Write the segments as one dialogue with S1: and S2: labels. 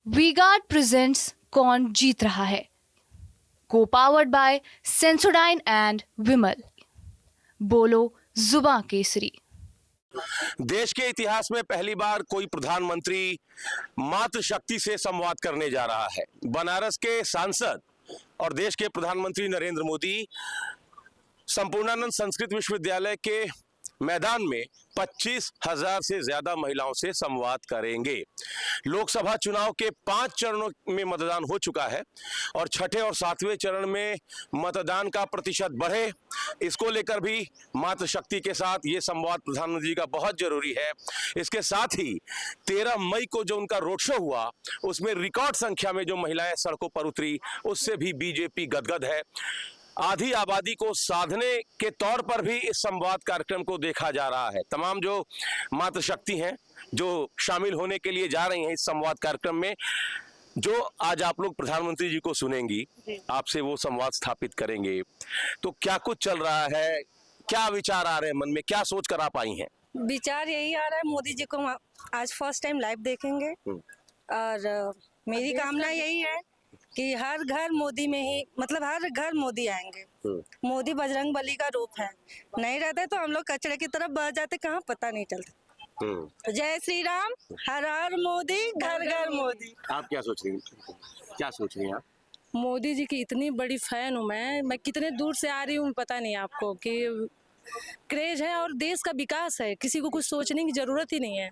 S1: V-Guard presents कौन जीत रहा है, को पावर्ड बाय सेंसोडाइन एंड विमल। बोलो जुबां केसरी।
S2: देश के इतिहास में पहली बार कोई प्रधानमंत्री मातृशक्ति से संवाद करने जा रहा है। बनारस के सांसद और देश के प्रधानमंत्री नरेंद्र मोदी संपूर्णानंद संस्कृत विश्वविद्यालय के मैदान में 25,000 से ज्यादा महिलाओं से संवाद करेंगे। लोकसभा चुनाव के 5 चरणों में मतदान हो चुका है और छठे और 7वें चरण में मतदान का प्रतिशत बढ़े, इसको लेकर भी मातृशक्ति के साथ ये संवाद प्रधानमंत्री जी का बहुत जरूरी है। इसके साथ ही 13 मई को जो उनका रोड शो हुआ उसमें रिकॉर्ड संख्या में जो महिलाएं सड़कों पर उतरी, उससे भी बीजेपी गदगद है। आधी आबादी को साधने के तौर पर भी इस संवाद कार्यक्रम को देखा जा रहा है। तमाम जो मातृशक्ति हैं जो शामिल होने के लिए जा रही हैं इस संवाद कार्यक्रम में, जो आज आप लोग प्रधानमंत्री जी को सुनेंगी, आपसे वो संवाद स्थापित करेंगे। तो क्या कुछ चल रहा है, क्या विचार आ रहे हैं मन में, क्या सोच कर आप आई हैं?
S3: विचार यही आ रहा है, मोदी जी को हम आज फर्स्ट टाइम लाइव देखेंगे और मेरी कामना यही है कि हर घर मोदी में ही, मतलब हर घर मोदी आएंगे। मोदी बजरंग बली का रूप है, नहीं रहते तो हम लोग कचरे की तरफ बह जाते, कहाँ पता नहीं चलता। जय श्री राम, हर हर मोदी, घर घर मोदी।
S2: आप क्या सोच रही हैं, क्या सोच रही हैं आप?
S3: मोदी जी की इतनी बड़ी फैन हूँ मैं कितने दूर से आ रही हूँ पता नहीं आपको, कि क्रेज है और देश का विकास है, किसी को कुछ सोचने की जरूरत ही नहीं है।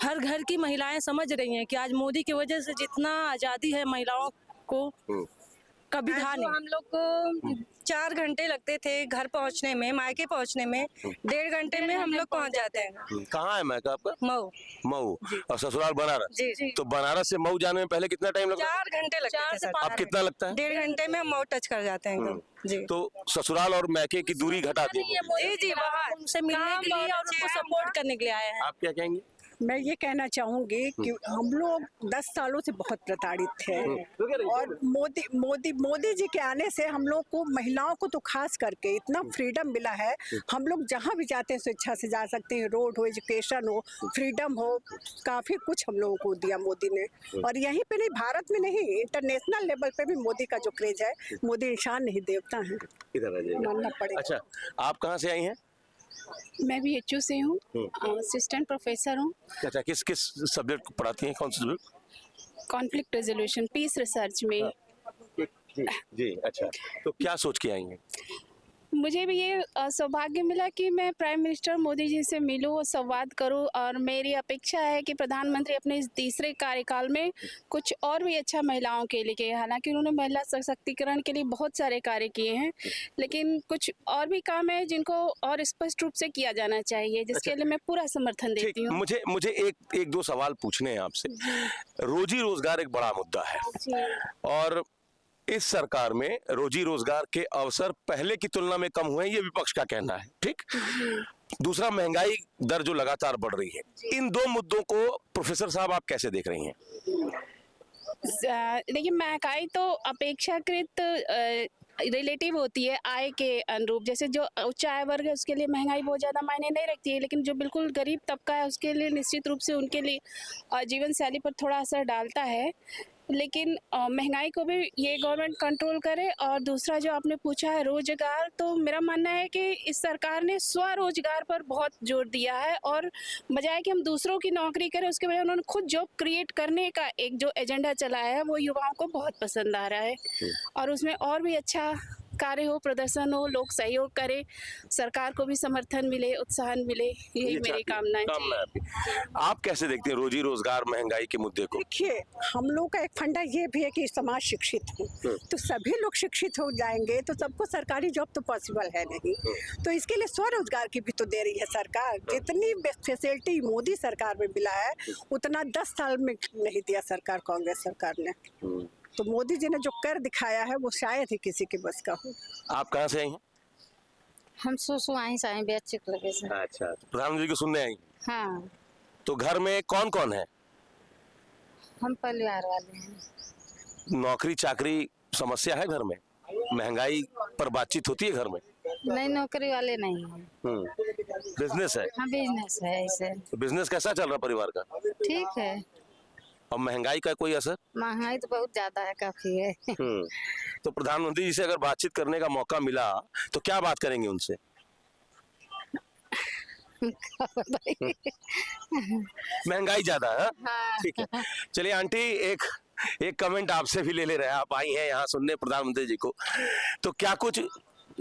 S3: हर घर की महिलाएं समझ रही हैं कि आज मोदी की वजह से जितना आजादी है महिलाओं को कभी था नहीं। हम लोग को 4 घंटे लगते थे घर पहुंचने में, मायके पहुंचने में 1.5 घंटे में हम लोग पहुंच जाते हैं।
S2: कहाँ है मायका आपका?
S3: मऊ।
S2: मऊ और ससुराल बनारस।
S3: जी।
S2: तो बनारस से मऊ जाने में पहले कितना टाइम लगता?
S3: 4 घंटे लगते थे।
S2: अब कितना लगता है?
S3: 1.5 घंटे में हम मऊ टच कर जाते हैं एकदम। जी।
S2: तो ससुराल और मैके की दूरी घटा दी।
S3: जी, वहाँ उनसे मिलने के लिए और उनको सपोर्ट करने के लिए आए हैं।
S2: आप क्या कहेंगे?
S4: मैं ये कहना चाहूंगी कि हम लोग 10 सालों से बहुत प्रताड़ित थे और मोदी जी के आने से हम लोग को, महिलाओं को तो खास करके इतना फ्रीडम मिला है। हम लोग जहाँ भी जाते हैं स्वेच्छा से जा सकते हैं, रोड हो, एजुकेशन हो, फ्रीडम हो, काफी कुछ हम लोगों को दिया मोदी ने। और यहीं पे नहीं, भारत में नहीं, इंटरनेशनल लेवल पे भी मोदी का जो क्रेज है, मोदी इंसान नहीं देवता है, मानना पड़ेगा।
S2: अच्छा, आप कहाँ से आई हैं?
S4: मैं भी एचयू से हूँ, असिस्टेंट प्रोफेसर हूँ।
S2: अच्छा, किस किस सब्जेक्ट पढ़ाती हैं, कौन सा subject?
S4: Conflict resolution, peace research में।
S2: जी, अच्छा, तो क्या सोच के आई हैं?
S4: मुझे भी ये सौभाग्य मिला कि मैं प्राइम मिनिस्टर मोदी जी से मिलूं, संवाद करूं, और मेरी अपेक्षा है कि प्रधानमंत्री अपने इस तीसरे कार्यकाल में कुछ और भी अच्छा महिलाओं के लिए किए। हालांकि उन्होंने महिला सशक्तिकरण के लिए बहुत सारे कार्य किए हैं, लेकिन कुछ और भी काम है जिनको और स्पष्ट रूप से किया जाना चाहिए, जिसके लिए मैं पूरा समर्थन देती हूँ।
S2: मुझे एक दो सवाल पूछने हैं आपसे। रोजी रोजगार एक बड़ा मुद्दा है और इस सरकार में रोजी रोजगार के अवसर पहले की तुलना में कम हुए हैं, ये विपक्ष का कहना है, ठीक। दूसरा, महंगाई दर जो लगातार बढ़ रही है, इन दो मुद्दों को प्रोफेसर साहब आप कैसे देख रही हैं?
S4: देखिए, महंगाई तो अपेक्षाकृत रिलेटिव होती है आय के अनुरूप। जैसे जो उच्च आय वर्ग है उसके लिए महंगाई बहुत ज़्यादा मायने नहीं रखती है, लेकिन जो बिल्कुल गरीब तबका है उसके लिए निश्चित रूप से उनके लिए जीवन शैली पर थोड़ा असर डालता है। लेकिन महंगाई को भी ये गवर्नमेंट कंट्रोल करे। और दूसरा जो आपने पूछा है रोजगार, तो मेरा मानना है कि इस सरकार ने स्वरोजगार पर बहुत जोर दिया है, और बजाय कि हम दूसरों की नौकरी करें उसके बजाय उन्होंने खुद जॉब क्रिएट करने का एक जो एजेंडा चलाया है वो युवाओं को बहुत पसंद आ रहा है। और उसमें और भी अच्छा कार्य हो, प्रदर्शन हो, लोग सहयोग करें, सरकार को भी समर्थन मिले, उत्साहन मिले, यही मेरी कामनाएं।
S2: आप कैसे देखते हैं रोजी रोजगार महंगाई के मुद्दे को?
S5: देखिए, हम लोग का एक फंडा ये भी है कि समाज शिक्षित हो, तो सभी लोग शिक्षित हो जाएंगे तो सबको सरकारी जॉब तो पॉसिबल है नहीं। तो इसके लिए स्वरोजगार की भी तो दे रही है सरकार। जितनी फैसिलिटी मोदी सरकार में मिला है उतना 10 साल में नहीं दिया सरकार, कांग्रेस सरकार ने। तो मोदी जी ने जो कर दिखाया है वो शायद ही किसी के बस का हो।
S2: आप कहाँ से आई हैं?
S6: हम सुसुआई से आए, बेचिक लगे से।
S2: अच्छा, प्रधानमंत्री को सुनने आई?
S6: हाँ।
S2: तो घर में कौन कौन है?
S6: हम परिवार वाले हैं।
S2: नौकरी चाकरी समस्या है घर में? महंगाई पर बातचीत होती है घर में?
S6: नहीं, नौकरी वाले नहीं हैं।
S2: बिजनेस है?
S6: हाँ, बिजनेस है। ऐसे
S2: तो बिजनेस कैसा चल रहा परिवार का?
S6: ठीक है।
S2: और महंगाई का कोई असर?
S6: महंगाई तो बहुत ज्यादा है, काफी है।
S2: तो प्रधानमंत्री जी से अगर बातचीत करने का मौका मिला तो क्या बात करेंगे उनसे? महंगाई ज्यादा है।
S6: हाँ।
S2: ठीक है, चलिए आंटी, एक कमेंट आपसे भी ले रहे हैं। आप आई हैं यहाँ सुनने प्रधानमंत्री जी को, तो क्या कुछ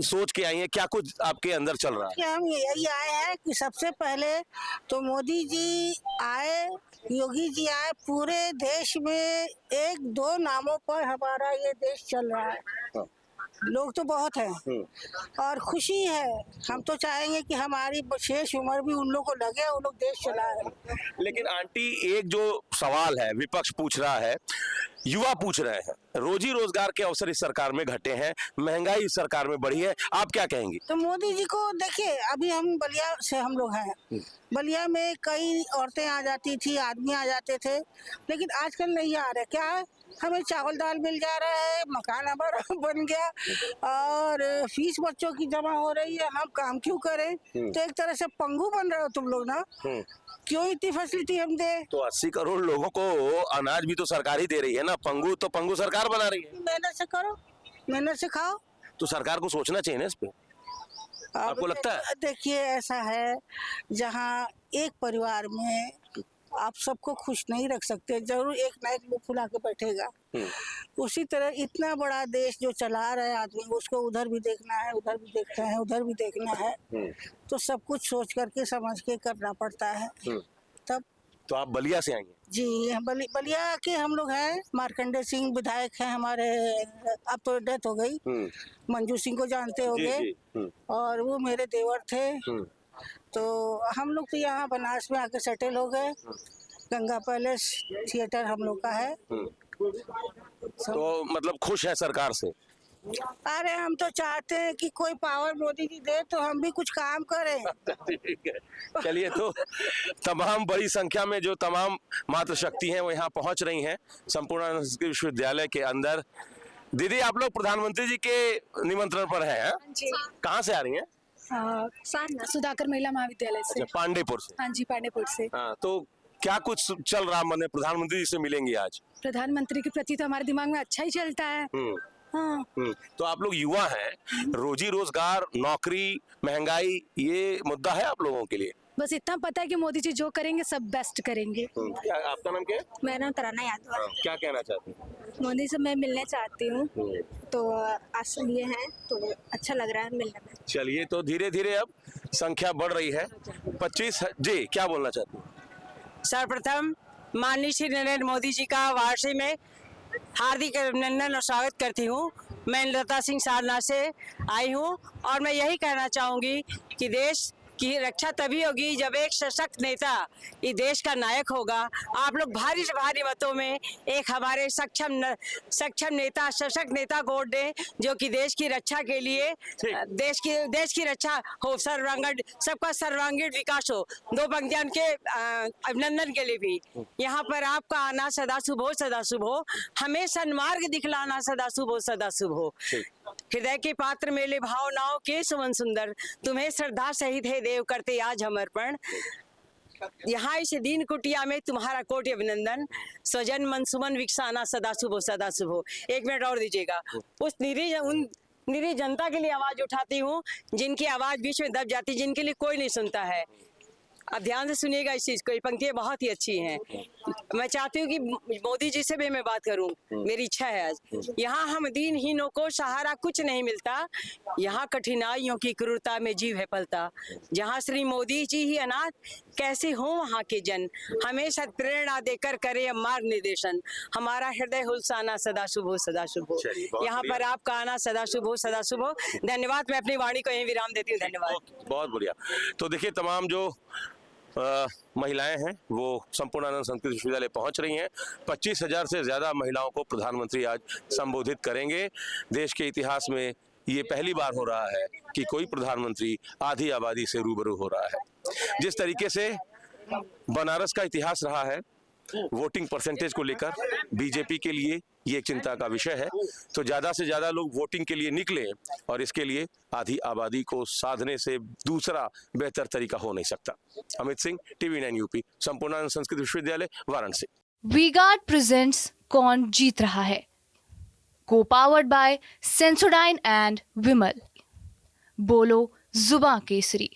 S2: सोच के आई हैं, क्या कुछ आपके अंदर चल रहा है?
S7: कि हम यही आए हैं कि सबसे पहले तो मोदी जी आए, योगी जी आए, पूरे देश में एक दो नामों पर हमारा ये देश चल रहा है। लोग तो बहुत हैं और खुशी है। हम तो चाहेंगे कि हमारी शेष उम्र भी उन लोग को लगे, उन लोग देश चलाए।
S2: लेकिन आंटी, एक जो सवाल है विपक्ष पूछ रहा है, युवा पूछ रहे हैं, रोजी रोजगार के अवसर इस सरकार में घटे हैं, महंगाई इस सरकार में बढ़ी है, आप क्या कहेंगी?
S7: तो मोदी जी को देखिए, अभी हम बलिया से हम लोग हैं, बलिया में कई औरतें आ जाती थी, आदमी आ जाते थे, लेकिन आजकल नहीं आ रहे। क्या है, हमें चावल दाल मिल जा रहा है, मकान हमारा बन गया और फीस बच्चों की जमा हो रही है, हम काम क्यों करें? तो एक तरह से पंगु बन रहे हो तुम लोग ना, क्यों इतनी फैसिलिटी हम दे?
S2: तो 80 करोड़ लोगों को अनाज भी तो सरकार ही दे रही है ना, पंगु तो पंगु सरकार बना रही है।
S7: मेहनत से करो, मेहनत से खाओ।
S2: तो सरकार को सोचना चाहिए ना इस पे, आपको लगता है?
S7: देखिए, ऐसा है, जहाँ एक परिवार में आप सबको खुश नहीं रख सकते, जरूर एक ना एक मुंह फुला के बैठेगा। उसी तरह इतना बड़ा देश जो चला रहा है आदमी, उसको उधर भी देखना है, उधर भी देखना है, उधर भी देखना है, तो सब कुछ सोच करके समझ के करना पड़ता है। तब
S2: तो आप बलिया से आएंगे?
S7: जी, बलिया के हम लोग हैं। मार्कंडे सिंह विधायक हैं हमारे, अब तो डेथ हो गई। मंजू सिंह को जानते होंगे, और वो मेरे देवर थे। तो हम लोग तो यहाँ बनारस में आके सेटल हो गए। गंगा पैलेस थिएटर हम लोग का है।
S2: तो मतलब खुश है सरकार से?
S7: अरे हम तो चाहते हैं कि कोई पावर मोदी जी दे तो हम भी कुछ काम करें।
S2: ठीक है, चलिए, तो तमाम बड़ी संख्या में जो तमाम मातृशक्ति हैं वो यहाँ पहुँच रही हैं संपूर्ण संस्कृत विश्वविद्यालय के अंदर। दीदी, आप लोग प्रधानमंत्री जी के निमंत्रण पर हैं? कहाँ से आ रही हैं?
S8: सुधाकर महिला महाविद्यालय से।
S2: अच्छा, पांडेपुर से।
S8: हाँ जी, पांडेपुर से।
S2: हाँ, तो क्या कुछ चल रहा, मैंने प्रधानमंत्री जी से मिलेंगे आज?
S8: प्रधानमंत्री के प्रति तो हमारे दिमाग में अच्छा ही चलता है। हाँ।
S2: तो आप लोग युवा हैं, रोजी रोजगार, नौकरी, महंगाई, ये मुद्दा है आप लोगों के लिए?
S8: बस इतना पता है कि मोदी जी जो करेंगे सब बेस्ट करेंगे।
S2: क्या आपका नाम क्या है?
S6: मेरा नाम तराना यादव है।
S2: क्या कहना चाहते हैं?
S6: मोदी से मैं मिलने चाहती हूँ, तो आज ये हैं तो अच्छा लग रहा है मिलने में।
S2: चलिए, तो धीरे धीरे अब संख्या बढ़ रही है। 25 जी, क्या बोलना चाहते हैं?
S9: सर्वप्रथम माननीय श्री नरेंद्र मोदी जी का वाराणसी में हार्दिक अभिनंदन और स्वागत करती हूँ। मैं लता सिंह सारना से आई हूँ और मैं यही कहना चाहूँगी कि देश की रक्षा तभी होगी जब एक सशक्त नेता इस देश का नायक होगा। आप लोग भारी से भारी मतों में एक हमारे सक्षम नेता, सशक्त नेता को वोट दें, जो कि देश की रक्षा के लिए, देश की रक्षा हो, सबका सर्वांगीण विकास हो। दो पंक्तियां उनके अभिनंदन के लिए भी। यहाँ पर आपका आना सदा शुभ हो, सदा शुभ हो। हमें सन्मार्ग दिखलाना सदा शुभ हो, सदा शुभ हो। हृदय के पात्र मेले भावनाओं के सुमन सुंदर, तुम्हें श्रद्धा सहित है देव करते आज हम अर्पण। यहाँ इस दीन कुटिया में तुम्हारा कोटि अभिनंदन, स्वजन मन सुमन विकसाना सदा शुभ हो, सदा शुभ हो। 1 मिनट और दीजिएगा। उन निरीह जनता के लिए आवाज उठाती हूँ जिनकी आवाज बीच में दब जाती, जिनके लिए कोई नहीं सुनता है। अब ध्यान से सुनिएगा इस चीज को, ये पंक्तियां बहुत ही अच्छी हैं। मैं चाहती हूँ कि मोदी जी से भी मैं बात करूं, मेरी इच्छा है आज। यहाँ हम दीनहीनों को सहारा कुछ नहीं मिलता, यहाँ कठिनाइयों की क्रूरता में जीव है पलता। जहाँ श्री मोदी जी ही अनाथ, कैसे हो वहाँ के जन, हमें सद प्रेरणा देकर करे अब मार्ग निर्देशन। हमारा हृदय हुलसाना सदा शुभ हो, सदा शुभ हो। यहाँ पर आपका आना सदा शुभ हो, सदा शुभ हो। धन्यवाद। मैं अपनी वाणी को यहीं विराम देती हूँ। धन्यवाद।
S2: बहुत बढ़िया। तो देखिए, तमाम जो महिलाएं हैं वो संपूर्णानंद संस्कृत विश्वविद्यालय पहुंच रही हैं। 25,000 से ज्यादा महिलाओं को प्रधानमंत्री आज संबोधित करेंगे। देश के इतिहास में ये पहली बार हो रहा है कि कोई प्रधानमंत्री आधी आबादी से रूबरू हो रहा है। जिस तरीके से बनारस का इतिहास रहा है वोटिंग परसेंटेज को लेकर, बीजेपी के लिए ये एक चिंता का विषय है। तो ज्यादा से ज्यादा लोग वोटिंग के लिए निकले, और इसके लिए आधी आबादी को साधने से दूसरा बेहतर तरीका हो नहीं सकता। अमित सिंह, TV9 UP, संपूर्णानंद संस्कृत विश्वविद्यालय, वाराणसी।
S1: वीगार्ड प्रेजेंट्स कौन जीत रहा है, को पावर्ड बाय सेंसोडाइन एंड विमल। बोलो जुबां केसरी।